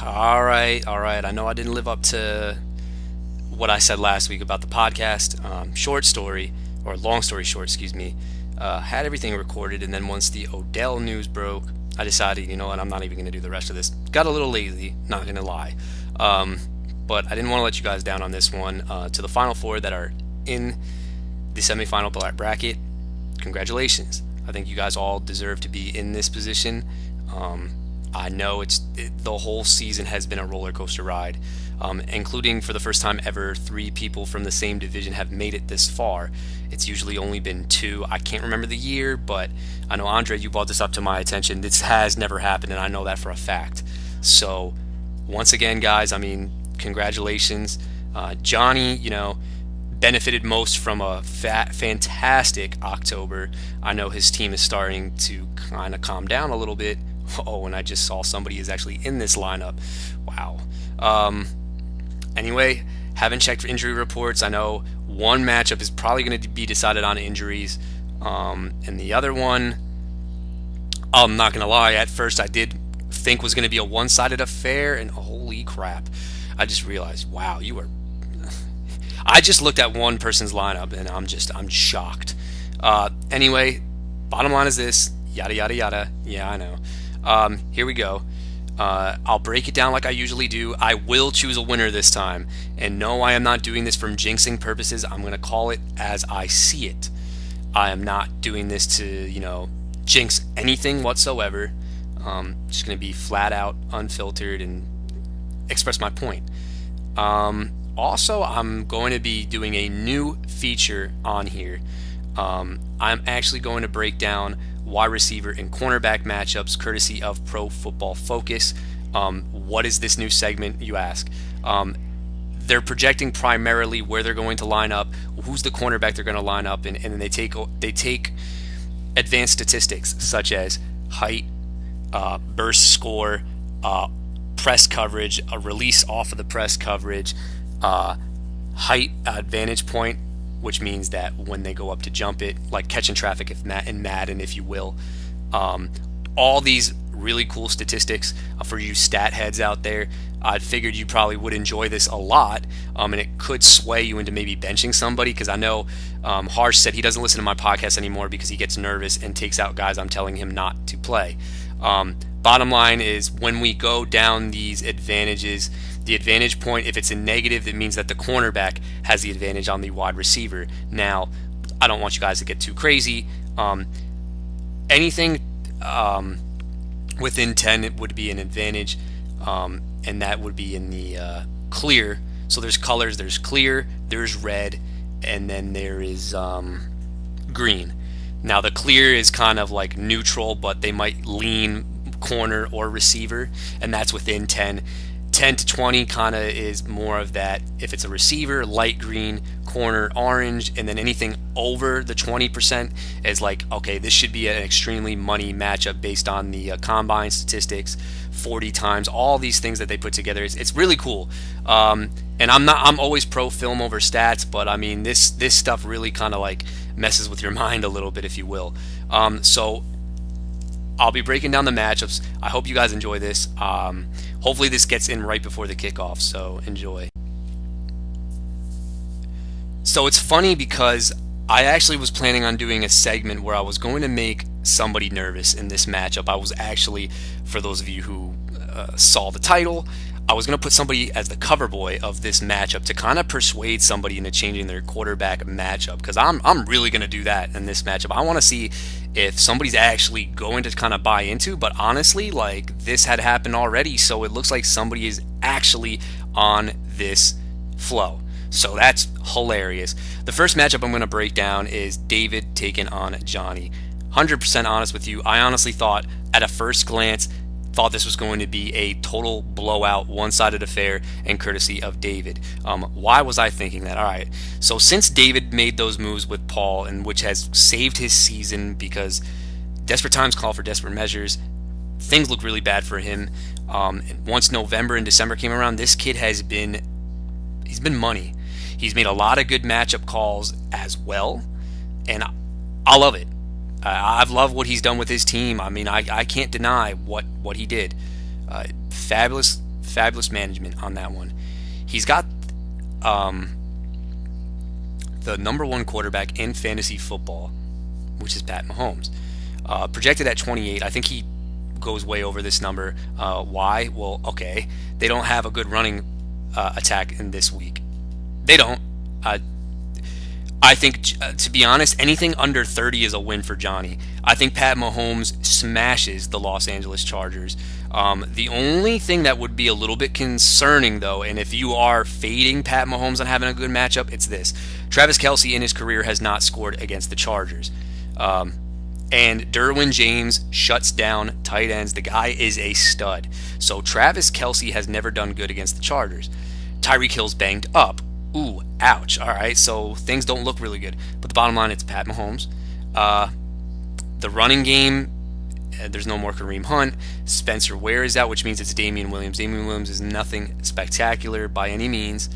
All right. I know I didn't live up to what I said last week about the podcast. Short story, or long story short, excuse me. Had everything recorded, and then once the Odell news broke, I decided, you know what, I'm not even going to do the rest of this. Got a little lazy, not going to lie. But I didn't want to let you guys down on this one. To the Final Four that are in the semifinal bracket, congratulations. I think you guys all deserve to be in this position. I know the whole season has been a roller coaster ride, including for the first time ever, 3 people from the same division have made it this far. It's usually only been 2. I can't remember the year, but I know, Andre, you brought this up to my attention. This has never happened, and I know that for a fact. So, once again, guys, I mean, congratulations. Johnny, benefited most from a fantastic October. I know his team is starting to kind of calm down a little bit. Oh, and I just saw somebody is actually in this lineup. Wow. Anyway, haven't checked for injury reports. I know one matchup is probably going to be decided on injuries. And the other one, I'm not going to lie, at first I did think was going to be a one-sided affair, and holy crap. I just realized, wow, I just looked at one person's lineup, and I'm shocked. Anyway, bottom line is this, yada, yada, yada. Yeah, I know. Here we go. I'll break it down like I usually do. I will choose a winner this time. And no, I am not doing this from jinxing purposes. I'm going to call it as I see it. I am not doing this to, jinx anything whatsoever. Just going to be flat out, unfiltered, and express my point. Also, I'm going to be doing a new feature on here. I'm actually going to break down wide receiver and cornerback matchups courtesy of Pro Football Focus. What is this new segment, you ask? They're projecting primarily where they're going to line up, who's the cornerback they're going to line up, and then they take advanced statistics such as height, burst score, press coverage, a release off of the press coverage, height advantage point, which means that when they go up to jump it, like catching traffic in Madden, if you will. All these really cool statistics for you stat heads out there. I figured you probably would enjoy this a lot, and it could sway you into maybe benching somebody, because I know Harsh said he doesn't listen to my podcast anymore because he gets nervous and takes out guys I'm telling him not to play. Bottom line is, when we go down these advantages, the advantage point, if it's a negative, it means that the cornerback has the advantage on the wide receiver. Now, I don't want you guys to get too crazy. Anything within 10 it would be an advantage, and that would be in the clear. So there's colors, there's clear, there's red, and then there is green. Now, the clear is kind of like neutral, but they might lean corner or receiver, and that's within 10. 10 to 20 kind of is more of that. If it's a receiver, light green, corner, orange, and then anything over the 20% is like, okay, this should be an extremely money matchup based on the combine statistics, 40 times, all these things that they put together. It's really cool. And I'm always pro film over stats, but I mean, this stuff really kind of like messes with your mind a little bit, if you will. So I'll be breaking down the matchups. I hope you guys enjoy this. Hopefully this gets in right before the kickoff, so enjoy. So it's funny because I actually was planning on doing a segment where I was going to make somebody nervous in this matchup. I was actually, for those of you who saw the title, I was going to put somebody as the cover boy of this matchup to kind of persuade somebody into changing their quarterback matchup, because I'm really going to do that in this matchup. I want to see if somebody's actually going to kind of buy into, but honestly, like, this had happened already, so it looks like somebody is actually on this flow. So that's hilarious. The first matchup I'm going to break down is David taking on Johnny. 100% honest with you, I honestly thought at a first glance this was going to be a total blowout, one-sided affair, and courtesy of David. Why was I thinking that? All right, so since David made those moves with Paul, and which has saved his season because desperate times call for desperate measures, things look really bad for him. And once November and December came around, this kid he's been money. He's made a lot of good matchup calls as well, and I love it. I've loved what he's done with his team. I mean, I can't deny what he did. Fabulous fabulous management on that one. He's got um, the number one quarterback in fantasy football, which is Pat Mahomes. Projected at 28. I think he goes way over this number. Why? Well, okay. They don't have a good running attack in this week. They don't. I think, to be honest, anything under 30 is a win for Johnny. I think Pat Mahomes smashes the Los Angeles Chargers. The only thing that would be a little bit concerning, though, and if you are fading Pat Mahomes on having a good matchup, it's this. Travis Kelce in his career has not scored against the Chargers. And Derwin James shuts down tight ends. The guy is a stud. So Travis Kelce has never done good against the Chargers. Tyreek Hill's banged up. Ooh, ouch. All right, so things don't look really good. But the bottom line, it's Pat Mahomes. The running game, there's no more Kareem Hunt. Spencer Ware is out, which means it's Damian Williams. Damian Williams is nothing spectacular by any means.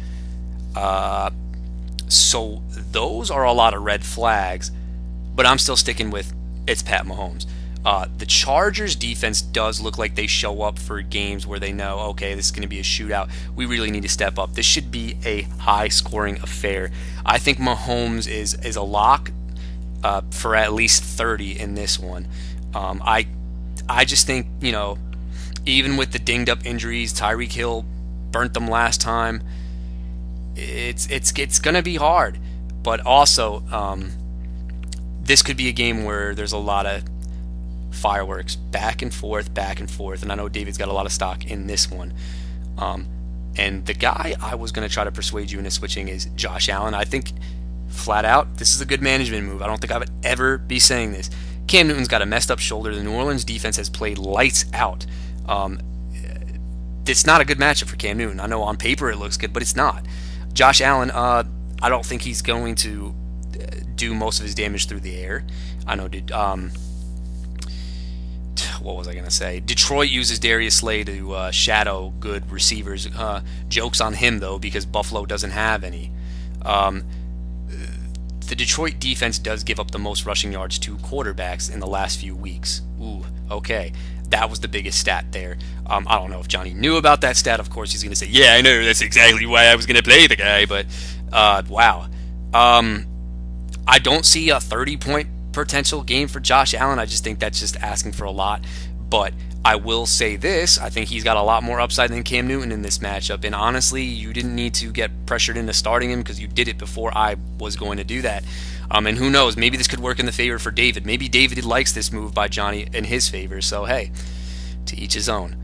So those are a lot of red flags, but I'm still sticking with it's Pat Mahomes. The Chargers defense does look like they show up for games where they know, okay, this is going to be a shootout. We really need to step up. This should be a high-scoring affair. I think Mahomes is a lock for at least 30 in this one. I just think, even with the dinged-up injuries, Tyreek Hill burnt them last time. It's going to be hard. But also, this could be a game where there's a lot of fireworks back and forth, and I know David's got a lot of stock in this one. And the guy I was going to try to persuade you into switching is Josh Allen. I think, flat out, this is a good management move. I don't think I would ever be saying this. Cam Newton's got a messed up shoulder. The New Orleans defense has played lights out. It's not a good matchup for Cam Newton. I know on paper it looks good, but it's not. Josh Allen, I don't think he's going to do most of his damage through the air. I know, what was I going to say? Detroit uses Darius Slay to shadow good receivers. Joke's on him, though, because Buffalo doesn't have any. The Detroit defense does give up the most rushing yards to quarterbacks in the last few weeks. Ooh, okay. That was the biggest stat there. I don't know if Johnny knew about that stat. Of course, he's going to say, yeah, I know. That's exactly why I was going to play the guy. But, wow. I don't see a 30-point potential game for Josh Allen. I just think that's just asking for a lot. But I will say this. I think he's got a lot more upside than Cam Newton in this matchup. And honestly, you didn't need to get pressured into starting him because you did it before I was going to do that. And who knows? Maybe this could work in the favor for David. Maybe David likes this move by Johnny in his favor. So, hey, to each his own.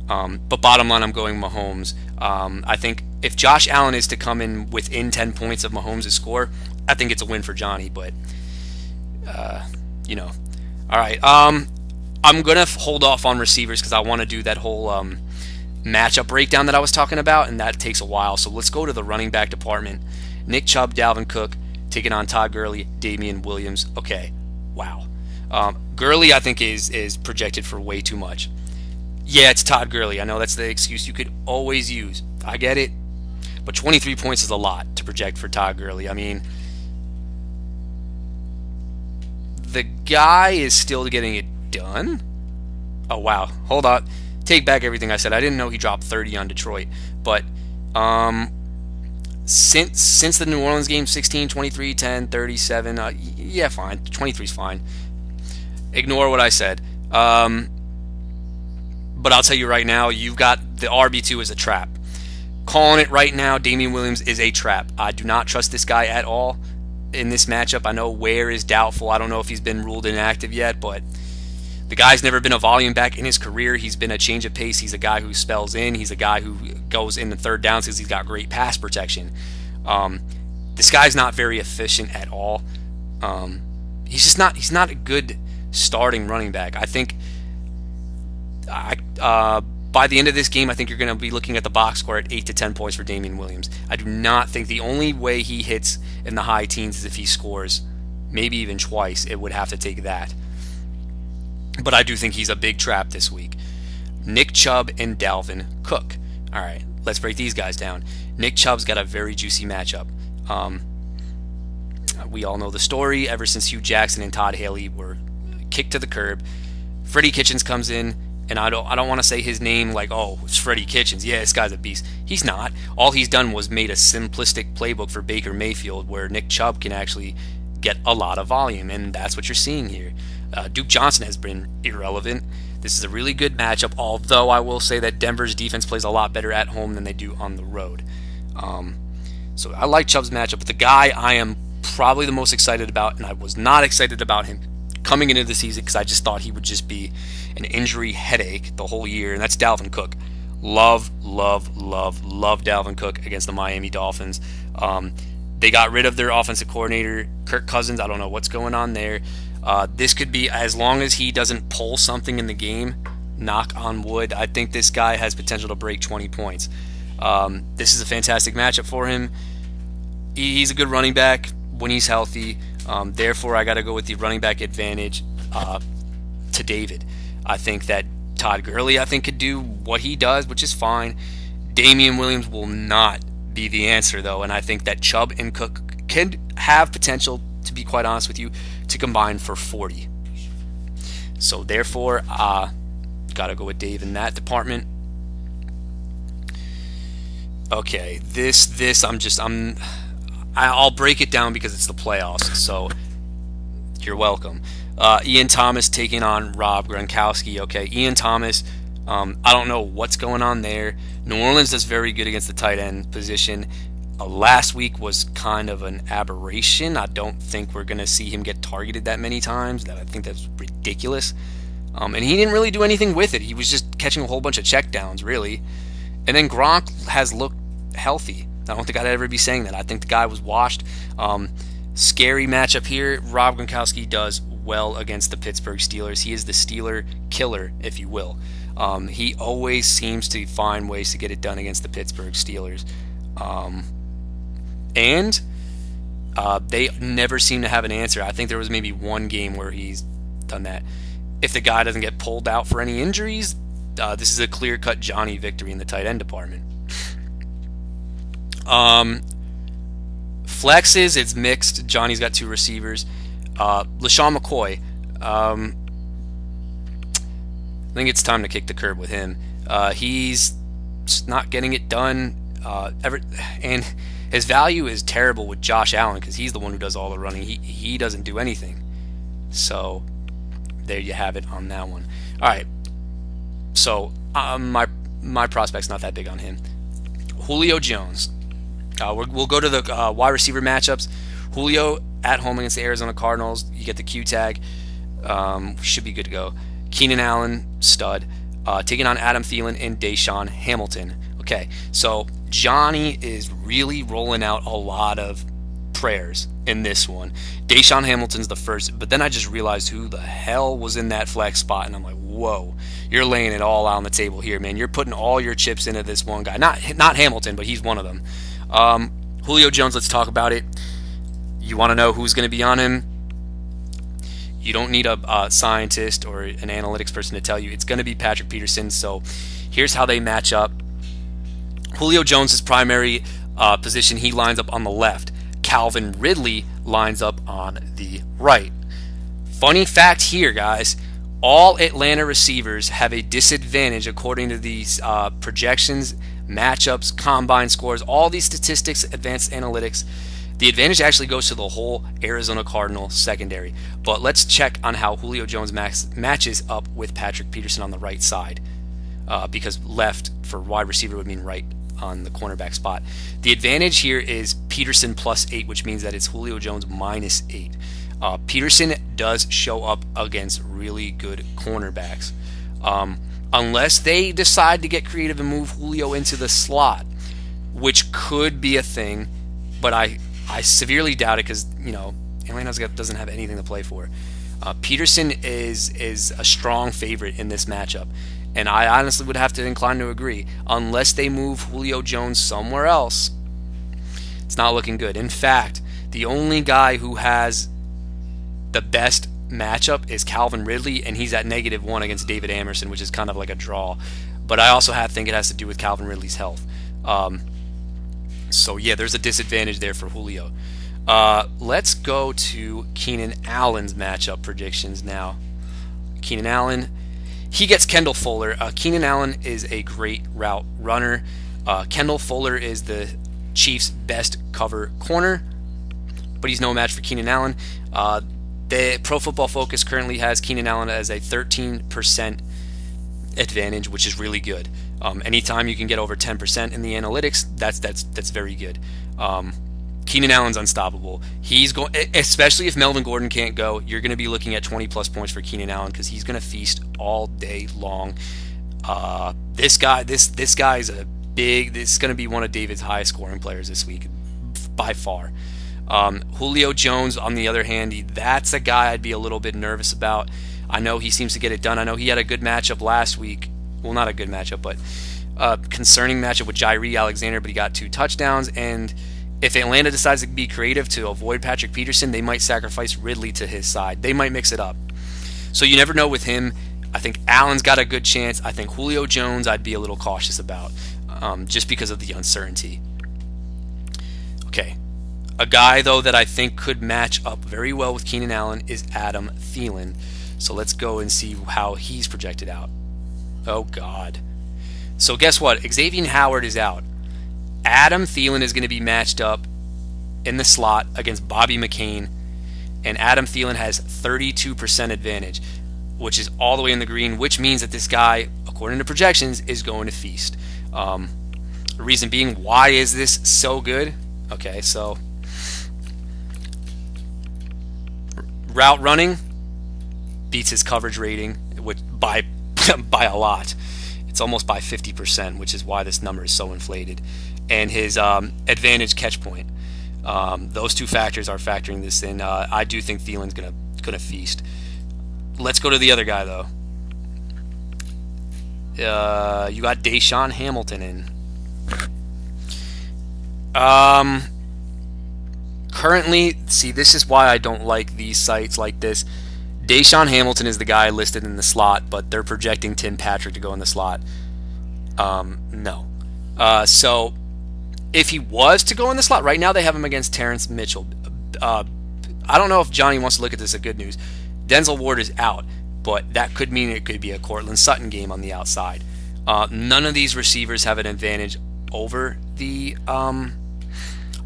But bottom line, I'm going Mahomes. I think if Josh Allen is to come in within 10 points of Mahomes' score, I think it's a win for Johnny. But, All right. I'm going to hold off on receivers because I want to do that whole matchup breakdown that I was talking about, and that takes a while. So let's go to the running back department. Nick Chubb, Dalvin Cook, taking on Todd Gurley, Damian Williams. Okay, wow. Gurley, I think, is projected for way too much. Yeah, it's Todd Gurley. I know that's the excuse you could always use. I get it. But 23 points is a lot to project for Todd Gurley. I mean, the guy is still getting it done. Oh, wow. Hold on. Take back everything I said. I didn't know he dropped 30 on Detroit. But since the New Orleans game, 16, 23, 10, 37, yeah, fine. 23 is fine. Ignore what I said. But I'll tell you right now, you've got the RB2 as a trap. Calling it right now, Damian Williams is a trap. I do not trust this guy at all in this matchup. I know Ware is doubtful. I don't know if he's been ruled inactive yet, but the guy's never been a volume back in his career. He's been a change of pace. He's a guy who spells in. He's a guy who goes in the third downs because he's got great pass protection. This guy's not very efficient at all. He's not a good starting running back. I think by the end of this game, I think you're going to be looking at the box score at 8 to 10 points for Damian Williams. I do not think the only way he hits in the high teens is if he scores maybe even twice. It would have to take that. But I do think he's a big trap this week. Nick Chubb and Dalvin Cook. All right, let's break these guys down. Nick Chubb's got a very juicy matchup. We all know the story. Ever since Hugh Jackson and Todd Haley were kicked to the curb, Freddie Kitchens comes in And I don't want to say his name like, oh, it's Freddie Kitchens. Yeah, this guy's a beast. He's not. All he's done was made a simplistic playbook for Baker Mayfield where Nick Chubb can actually get a lot of volume, and that's what you're seeing here. Duke Johnson has been irrelevant. This is a really good matchup, although I will say that Denver's defense plays a lot better at home than they do on the road. So I like Chubb's matchup, but the guy I am probably the most excited about, and I was not excited about him coming into the season because I just thought he would just be an injury headache the whole year, and that's Dalvin Cook. Love Dalvin Cook against the Miami Dolphins. They got rid of their offensive coordinator, Kirk Cousins. I don't know what's going on there. This could be, as long as he doesn't pull something in the game, knock on wood, I think this guy has potential to break 20 points. This is a fantastic matchup for him. He's a good running back when he's healthy. Therefore, I got to go with the running back advantage to David. I think that Todd Gurley, could do what he does, which is fine. Damian Williams will not be the answer, though, and I think that Chubb and Cook can have potential, to be quite honest with you, to combine for 40. So therefore, got to go with Dave in that department. Okay, I'll break it down because it's the playoffs, so you're welcome. Ian Thomas taking on Rob Gronkowski. Okay, Ian Thomas, I don't know what's going on there. New Orleans does very good against the tight end position. Last week was kind of an aberration. I don't think we're going to see him get targeted that many times. I think that's ridiculous. And he didn't really do anything with it. He was just catching a whole bunch of checkdowns, really. And then Gronk has looked healthy. I don't think I'd ever be saying that. I think the guy was washed. Scary matchup here. Rob Gronkowski does well against the Pittsburgh Steelers. He is the Steeler killer, if you will. He always seems to find ways to get it done against the Pittsburgh Steelers. And they never seem to have an answer. I think there was maybe one game where he's done that. If the guy doesn't get pulled out for any injuries, this is a clear-cut Johnny victory in the tight end department. Flexes, it's mixed. Johnny's got 2 receivers. LaShawn McCoy, I think it's time to kick the curb with him. He's just not getting it done. And his value is terrible with Josh Allen because he's the one who does all the running. He doesn't do anything. So there you have it on that one. All right. So my prospect's not that big on him. Julio Jones. We'll go to the wide receiver matchups. Julio at home against the Arizona Cardinals. You get the Q tag. Should be good to go. Keenan Allen, stud. Taking on Adam Thielen and Deshaun Hamilton. Okay, so Johnny is really rolling out a lot of prayers in this one. Deshaun Hamilton's the first, but then I just realized who the hell was in that flex spot, and I'm like, whoa, you're laying it all out on the table here, man. You're putting all your chips into this one guy. Not Hamilton, but he's one of them. Julio Jones, let's talk about it. You want to know who's going to be on him? You don't need a scientist or an analytics person to tell you. It's going to be Patrick Peterson. So here's how they match up. Julio Jones' primary position, he lines up on the left. Calvin Ridley lines up on the right. Funny fact here, guys. All Atlanta receivers have a disadvantage according to these projections, matchups, combine scores, all these statistics, advanced analytics. The advantage actually goes to the whole Arizona Cardinal secondary. But let's check on how Julio Jones matches up with Patrick Peterson on the right side. Because left for wide receiver would mean right on the cornerback spot. The advantage here is Peterson +8, which means that it's Julio Jones -8. Peterson does show up against really good cornerbacks. Unless they decide to get creative and move Julio into the slot, which could be a thing, but I severely doubt it because, Atlanta doesn't have anything to play for. Peterson is a strong favorite in this matchup, and I honestly would have to incline to agree. Unless they move Julio Jones somewhere else, it's not looking good. In fact, the only guy who has the best matchup is Calvin Ridley, and he's at -1 against David Amerson, which is kind of like a draw. But I also think it has to do with Calvin Ridley's health. So yeah, there's a disadvantage there for Julio. Let's go to Keenan Allen's matchup predictions now. Keenan Allen, he gets Kendall Fuller. Keenan Allen is a great route runner. Kendall Fuller is the Chiefs' best cover corner, but he's no match for Keenan Allen. The Pro Football Focus currently has Keenan Allen as a 13% advantage, which is really good. Anytime you can get over 10% in the analytics, that's very good. Keenan Allen's unstoppable. He's going, especially if Melvin Gordon can't go, you're going to be looking at 20 plus points for Keenan Allen because he's going to feast all day long. This guy is a big. This is going to be one of David's highest scoring players this week, by far. Julio Jones, on the other hand, that's a guy I'd be a little bit nervous about. I know he seems to get it done. I know he had a good matchup last week. Well, not a good matchup, but a concerning matchup with Jaire Alexander, but he got 2 touchdowns. And if Atlanta decides to be creative to avoid Patrick Peterson, they might sacrifice Ridley to his side. They might mix it up. So you never know with him. I think Allen's got a good chance. I think Julio Jones I'd be a little cautious about just because of the uncertainty. Okay. A guy, though, that I think could match up very well with Keenan Allen is Adam Thielen. So let's go and see how he's projected out. Oh, God. So guess what? Xavier Howard is out. Adam Thielen is going to be matched up in the slot against Bobby McCain. And Adam Thielen has 32% advantage, which is all the way in the green, which means that this guy, according to projections, is going to feast. The reason being, why is this so good? Okay, so route running beats his coverage rating by a lot. It's almost by 50%, which is why this number is so inflated. And his advantage catch point. Those two factors are factoring this in. I do think Thielen's gonna feast. Let's go to the other guy though. You got Deshaun Hamilton in. Currently, see, this is why I don't like these sites like this. Deshaun Hamilton is the guy listed in the slot, but they're projecting Tim Patrick to go in the slot. No. So if he was to go in the slot, right now they have him against Terrence Mitchell. I don't know if Johnny wants to look at this as good news. Denzel Ward is out, but that could mean it could be a Cortland Sutton game on the outside. None of these receivers have an advantage over the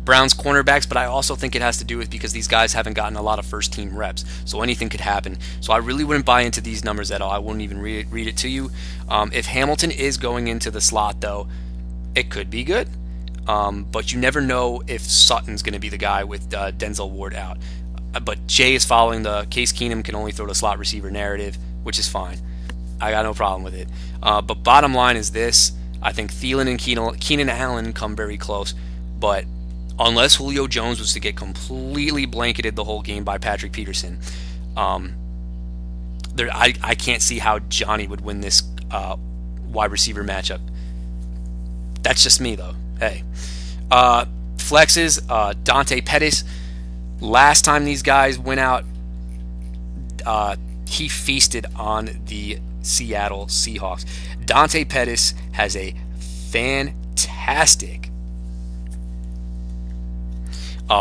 Browns cornerbacks, but I also think it has to do with because these guys haven't gotten a lot of first team reps, so anything could happen. So I really wouldn't buy into these numbers at all. I wouldn't even read it to you. If Hamilton is going into the slot though, it could be good, but you never know if Sutton's going to be the guy with Denzel Ward out. But Jay is following the Case Keenum can only throw the slot receiver narrative, which is fine. I got no problem with it. But bottom line is this: I think Thielen and Keenan Allen come very close, but unless Julio Jones was to get completely blanketed the whole game by Patrick Peterson, I can't see how Johnny would win this wide receiver matchup. That's just me, though. Hey. Flexes, Dante Pettis. Last time these guys went out, he feasted on the Seattle Seahawks. Dante Pettis has a fantastic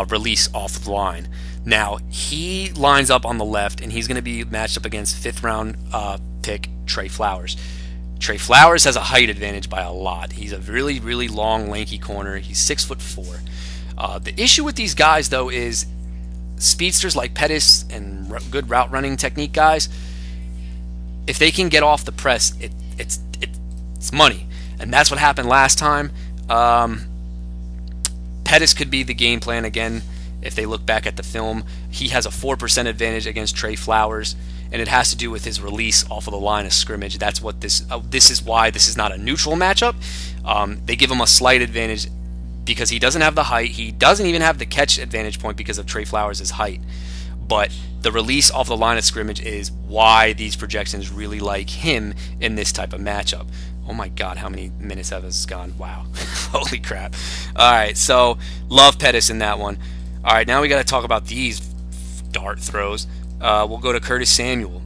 release off the line. Now, he lines up on the left, and he's going to be matched up against 5th round pick Trey Flowers. Trey Flowers has a height advantage by a lot. He's a really, really long, lanky corner. He's 6'4". The issue with these guys, though, is speedsters like Pettis and good route running technique guys, if they can get off the press, it's money. And that's what happened last time. Pettis could be the game plan again if they look back at the film. He has a 4% advantage against Trey Flowers, and it has to do with his release off of the line of scrimmage. That's what this is why this is not a neutral matchup. They give him a slight advantage because he doesn't have the height. He doesn't even have the catch advantage point because of Trey Flowers' height. But the release off the line of scrimmage is why these projections really like him in this type of matchup. Oh my God, how many minutes have us gone? Wow. Holy crap. All right, so love Pettis in that one. All right, now we got to talk about these dart throws. We'll go to Curtis Samuel.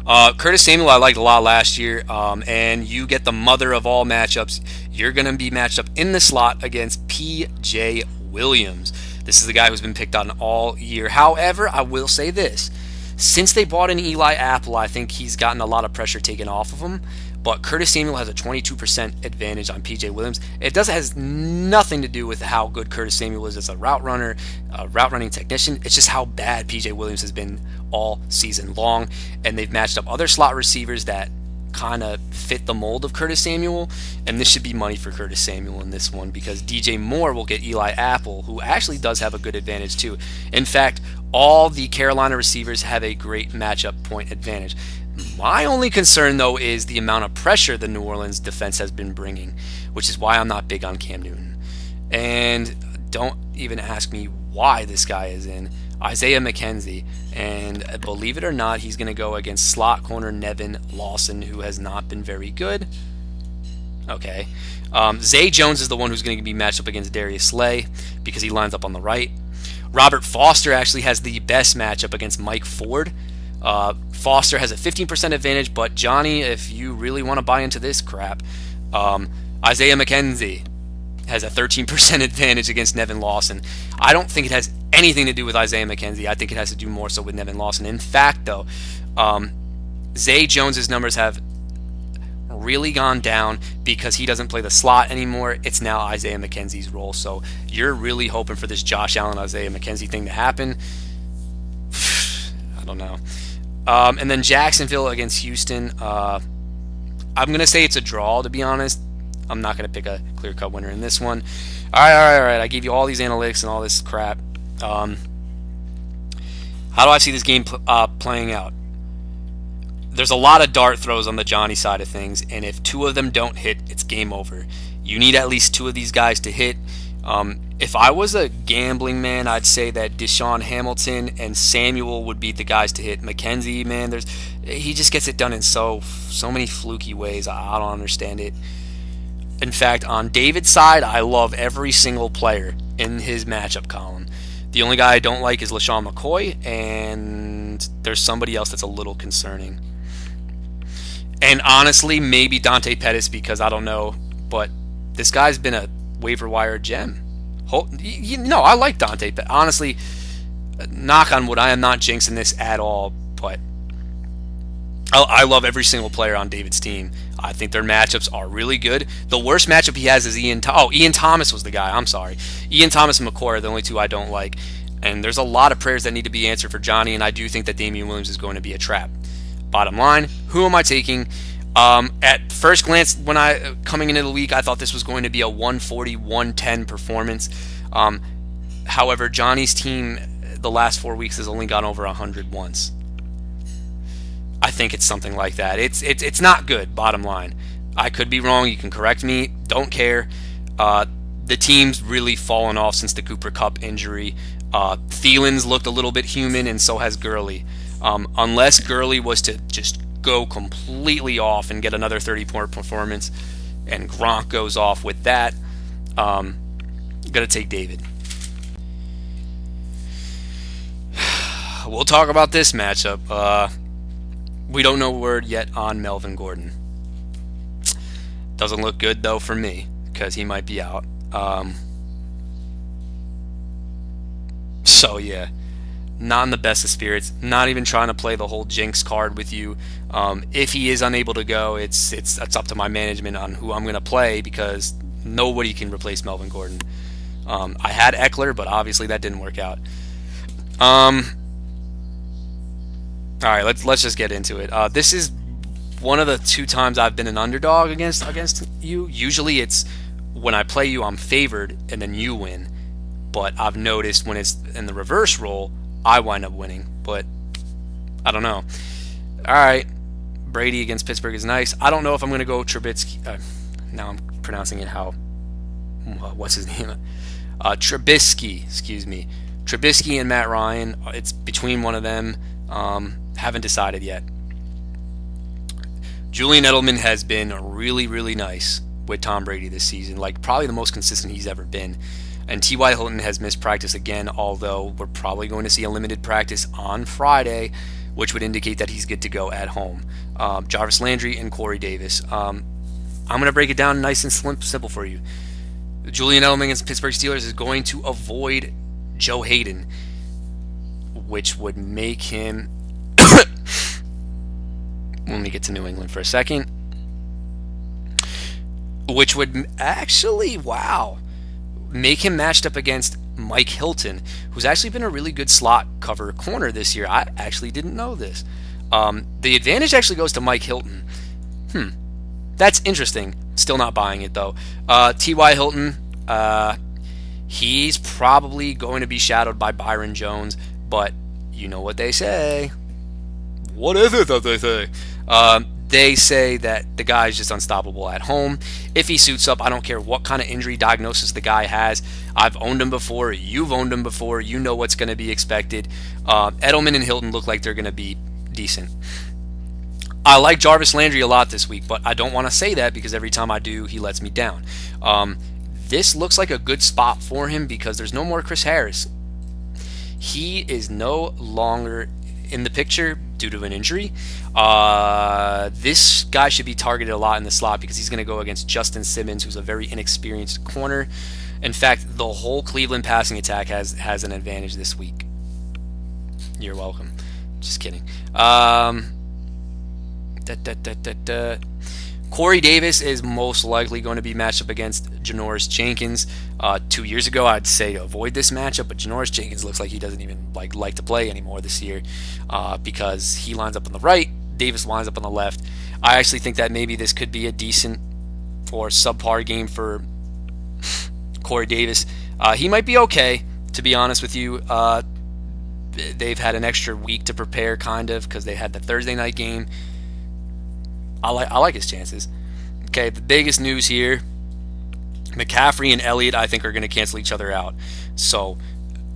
Curtis Samuel I liked a lot last year, and you get the mother of all matchups. You're going to be matched up in the slot against P.J. Williams. This is the guy who's been picked on all year. However, I will say this. Since they brought in Eli Apple, I think he's gotten a lot of pressure taken off of him. But Curtis Samuel has a 22% advantage on PJ Williams. It has nothing to do with how good Curtis Samuel is as a route runner, a route running technician. It's just how bad PJ Williams has been all season long. And they've matched up other slot receivers that kind of fit the mold of Curtis Samuel, and this should be money for Curtis Samuel in this one because DJ Moore will get Eli Apple, who actually does have a good advantage too. In fact, all the Carolina receivers have a great matchup point advantage. My only concern, though, is the amount of pressure the New Orleans defense has been bringing, which is why I'm not big on Cam Newton. And don't even ask me why this guy is in. Isaiah McKenzie, and believe it or not, he's going to go against slot corner Nevin Lawson, who has not been very good. Okay. Zay Jones is the one who's going to be matched up against Darius Slay because he lines up on the right. Robert Foster actually has the best matchup against Mike Ford. Foster has a 15% advantage, but Johnny, if you really want to buy into this crap, Isaiah McKenzie has a 13% advantage against Nevin Lawson. I don't think it has anything to do with Isaiah McKenzie. I think it has to do more so with Nevin Lawson. In fact, though, Zay Jones's numbers have really gone down because he doesn't play the slot anymore. It's now Isaiah McKenzie's role. So you're really hoping for this Josh Allen, Isaiah McKenzie thing to happen. I don't know. And then Jacksonville against Houston. I'm going to say it's a draw, to be honest. I'm not going to pick a clear-cut winner in this one. All right. I gave you all these analytics and all this crap. How do I see this game playing out? There's a lot of dart throws on the Johnny side of things, and if two of them don't hit, it's game over. You need at least two of these guys to hit. If I was a gambling man, I'd say that Deshaun Hamilton and Samuel would be the guys to hit. McKenzie, man, he just gets it done in so many fluky ways. I don't understand it. In fact, on David's side, I love every single player in his matchup column. The only guy I don't like is LaShawn McCoy, and there's somebody else that's a little concerning. And honestly, maybe Dante Pettis, because I don't know, but this guy's been a waiver wire gem. I like Dante, but honestly, knock on wood, I am not jinxing this at all, but I love every single player on David's team. I think their matchups are really good. The worst matchup he has is Ian Thomas was the guy. I'm sorry. Ian Thomas and McCoy are the only two I don't like. And there's a lot of prayers that need to be answered for Johnny, and I do think that Damian Williams is going to be a trap. Bottom line, who am I taking? At first glance, when coming into the week, I thought this was going to be a 140-110 performance. However, Johnny's team the last 4 weeks has only gone over 100 once. I think it's something like that. It's not good, bottom line. I could be wrong. You can correct me. Don't care. The team's really fallen off since the Cooper Kupp injury. Thielen's looked a little bit human, and so has Gurley. Unless Gurley was to just go completely off and get another 30-point performance, and Gronk goes off with that, I'm going to take David. We'll talk about this matchup. We don't know word yet on Melvin Gordon. Doesn't look good, though, for me, because he might be out. So, yeah. Not in the best of spirits. Not even trying to play the whole jinx card with you. If he is unable to go, it's up to my management on who I'm going to play, because nobody can replace Melvin Gordon. I had Eckler, but obviously that didn't work out. All right, let's just get into it. This is one of the 2 times I've been an underdog against you. Usually it's when I play you, I'm favored, and then you win. But I've noticed when it's in the reverse role, I wind up winning. But I don't know. All right, Brady against Pittsburgh is nice. I don't know if I'm going to go Trubisky. Now I'm pronouncing it how. What's his name? Trubisky. Excuse me. Trubisky and Matt Ryan. It's between one of them. Haven't decided yet. Julian Edelman has been really, really nice with Tom Brady this season. Like, probably the most consistent he's ever been. And T.Y. Hilton has missed practice again, although we're probably going to see a limited practice on Friday, which would indicate that he's good to go at home. Jarvis Landry and Corey Davis. I'm going to break it down nice and simple for you. Julian Edelman against the Pittsburgh Steelers is going to avoid Joe Hayden, which would make him when we get to New England for a second, which would actually, wow, make him matched up against Mike Hilton, who's actually been a really good slot cover corner this year. I actually didn't know this. The advantage actually goes to Mike Hilton. That's interesting. Still not buying it, though. T.Y. Hilton, he's probably going to be shadowed by Byron Jones, but you know what they say. What is it that they say? They say that the guy is just unstoppable at home. If he suits up, I don't care what kind of injury diagnosis the guy has. I've owned him before. You've owned him before. You know what's going to be expected. Edelman and Hilton look like they're going to be decent. I like Jarvis Landry a lot this week, but I don't want to say that because every time I do, he lets me down. This looks like a good spot for him because there's no more Chris Harris. He is no longer in the picture due to an injury. This guy should be targeted a lot in the slot because he's going to go against Justin Simmons, who's a very inexperienced corner. In fact, the whole Cleveland passing attack has an advantage this week. You're welcome. Just kidding. Corey Davis is most likely going to be matched up against Janoris Jenkins. 2 years ago, I'd say avoid this matchup, but Janoris Jenkins looks like he doesn't even like to play anymore this year because he lines up on the right, Davis lines up on the left. I actually think that maybe this could be a decent or subpar game for Corey Davis. He might be okay, to be honest with you. They've had an extra week to prepare, kind of, because they had the Thursday night game. I like his chances. Okay, the biggest news here, McCaffrey and Elliott, I think, are going to cancel each other out. So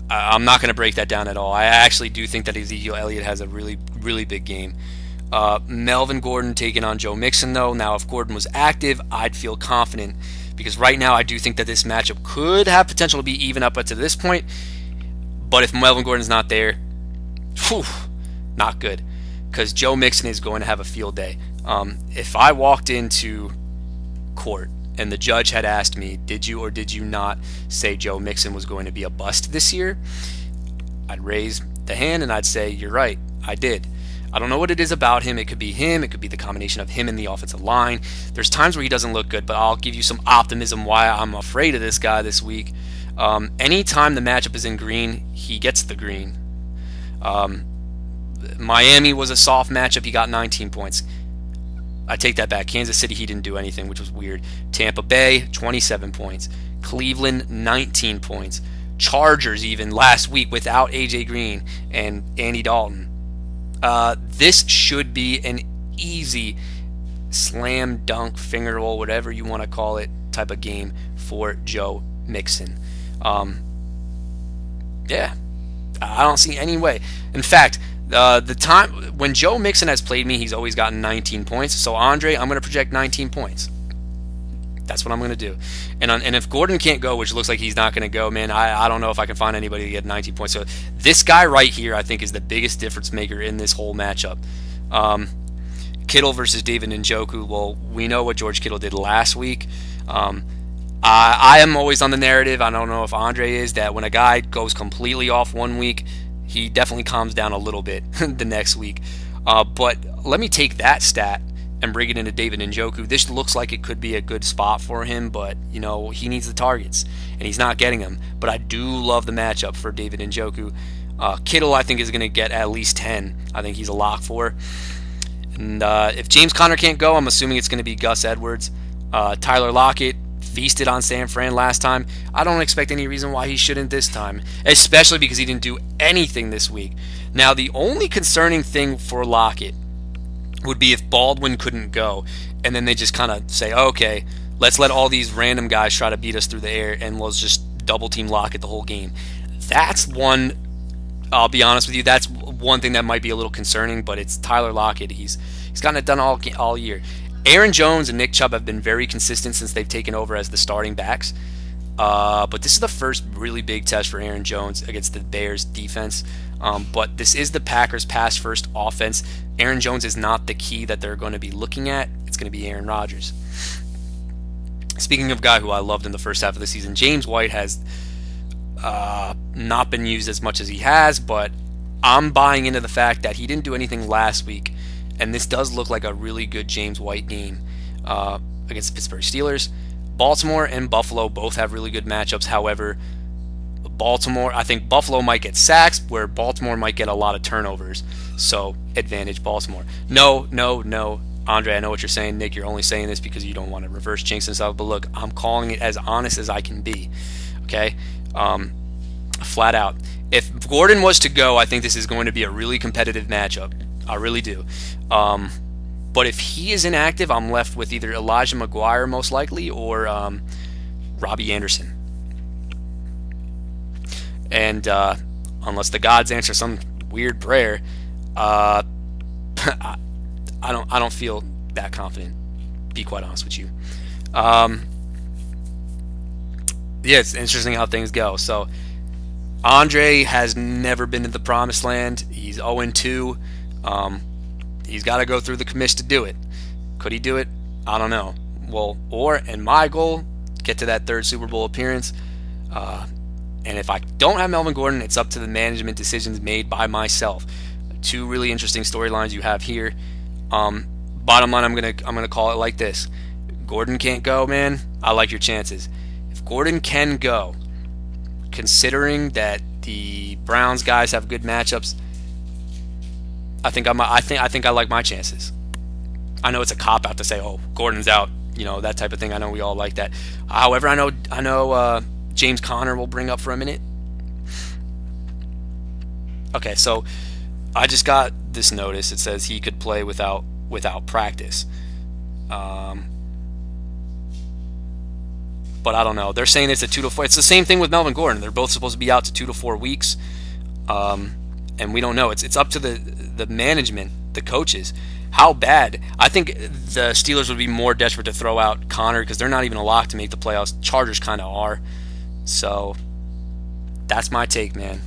I'm not going to break that down at all. I actually do think that Ezekiel Elliott has a really, really big game. Melvin Gordon taking on Joe Mixon, though. Now, if Gordon was active, I'd feel confident because right now I do think that this matchup could have potential to be even up to this point. But if Melvin Gordon's not there, not good because Joe Mixon is going to have a field day. If I walked into court and the judge had asked me, did you or did you not say Joe Mixon was going to be a bust this year? I'd raise the hand and I'd say, you're right, I did. I don't know what it is about him. It could be him. It could be the combination of him and the offensive line. There's times where he doesn't look good, but I'll give you some optimism why I'm afraid of this guy this week. Anytime the matchup is in green, he gets the green. Miami was a soft matchup. He got 19 points. I take that back. Kansas City, he didn't do anything, which was weird. Tampa Bay, 27 points. Cleveland, 19 points. Chargers, even last week, without A.J. Green and Andy Dalton. This should be an easy slam dunk, finger roll, whatever you want to call it, type of game for Joe Mixon. Yeah, I don't see any way. In fact, the time when Joe Mixon has played me, he's always gotten 19 points. So Andre, I'm going to project 19 points. That's what I'm going to do. And if Gordon can't go, which looks like he's not going to go, man, I don't know if I can find anybody to get 19 points. So this guy right here, I think, is the biggest difference maker in this whole matchup. Kittle versus David Njoku. Well, we know what George Kittle did last week. I am always on the narrative, I don't know if Andre is, that when a guy goes completely off one week, he definitely calms down a little bit the next week. But let me take that stat and bring it into David Njoku. This looks like it could be a good spot for him, but he needs the targets, and he's not getting them. But I do love the matchup for David Njoku. Kittle, I think, is going to get at least 10. I think he's a lock for. And if James Conner can't go, I'm assuming it's going to be Gus Edwards. Tyler Lockett feasted on San Fran last time. I don't expect any reason why he shouldn't this time, especially because he didn't do anything this week. Now, the only concerning thing for Lockett would be if Baldwin couldn't go, and then they just kind of say, okay, let's let all these random guys try to beat us through the air, and we'll just double-team Lockett the whole game. That's one, I'll be honest with you, that's one thing that might be a little concerning, but it's Tyler Lockett. He's gotten it done all year. Aaron Jones and Nick Chubb have been very consistent since they've taken over as the starting backs. But this is the first really big test for Aaron Jones against the Bears defense. But this is the Packers' pass-first offense. Aaron Jones is not the key that they're going to be looking at. It's going to be Aaron Rodgers. Speaking of a guy who I loved in the first half of the season, James White has not been used as much as he has, but I'm buying into the fact that he didn't do anything last week and this does look like a really good James White game against the Pittsburgh Steelers. Baltimore and Buffalo both have really good matchups. However, I think Buffalo might get sacks, where Baltimore might get a lot of turnovers. So, advantage Baltimore. No. Andre, I know what you're saying. Nick, you're only saying this because you don't want to reverse jinx and stuff. But look, I'm calling it as honest as I can be. Okay? Flat out. If Gordon was to go, I think this is going to be a really competitive matchup. I really do. But if he is inactive, I'm left with either Elijah McGuire, most likely, or Robbie Anderson. And unless the gods answer some weird prayer, I don't feel that confident. Be quite honest with you. It's interesting how things go. So Andre has never been to the promised land. He's 0-2. He's got to go through the commish to do it. Could he do it? I don't know. And my goal, get to that third Super Bowl appearance. And if I don't have Melvin Gordon, it's up to the management decisions made by myself. Two really interesting storylines you have here. Bottom line, I'm gonna call it like this: Gordon can't go, man. I like your chances. If Gordon can go, considering that the Browns guys have good matchups, I think I like my chances. I know it's a cop out to say, "Oh, Gordon's out," that type of thing. I know we all like that. However, I know James Conner will bring up for a minute. Okay, so I just got this notice. It says he could play without practice. But I don't know. They're saying it's a 2 to 4. It's the same thing with Melvin Gordon. They're both supposed to be out to 2 to 4 weeks. And we don't know. It's up to the management, the coaches. How bad? I think the Steelers would be more desperate to throw out Conner because they're not even a lock to make the playoffs. Chargers kind of are. So that's my take, man.